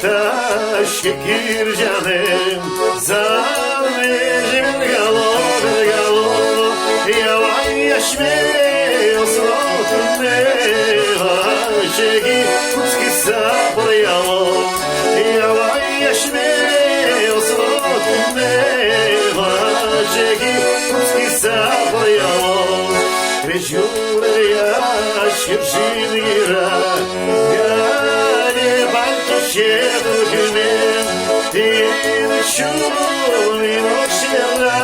taş şekir canım Zavrecim galo Yavan yaşme Osrotun ne Çeki Kutski sabriyalo Yavan yaşme Osrotun ne Çeki Kutski sabriyalo Rejure yaş Kirşin gira Gale balto şedu gümen Din şumi noşela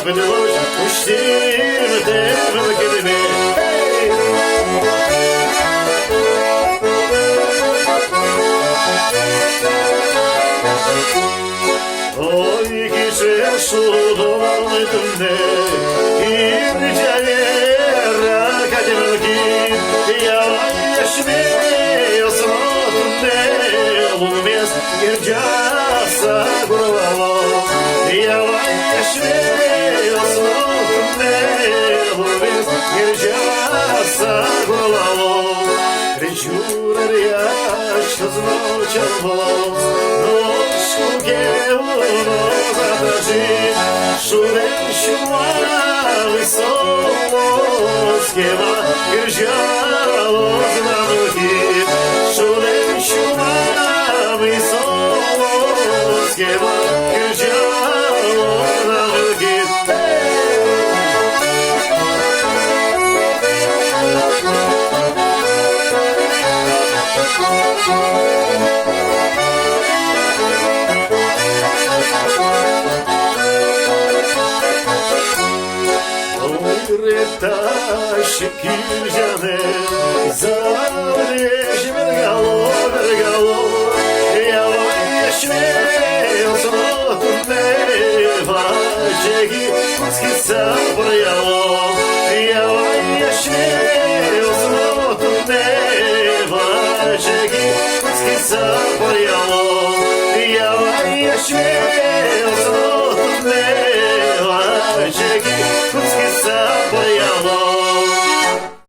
Bıdoj Uştir devrim kelime Oy gece su dolaydım ne İrcalera kademki Yavan yaşme Osrotun ne Olmaz ircasa gurvalo Yavan yaşme Osrotun ne Olmaz ircasa gurvalo Rejurer yaş kızno çalmaz Noşku gevno zadaji Şuren şumalı solos Keva irjalo znamuki Şuren şumalı solos Keva irjalo znamuki Taş şekir canım Zavrecim galo Yavan yaşme Osrotun ne Çeki Kutski sabriyalo Yavan yaşme Osrotun ne Çeki Kutski sabriyalo Yavan yaşme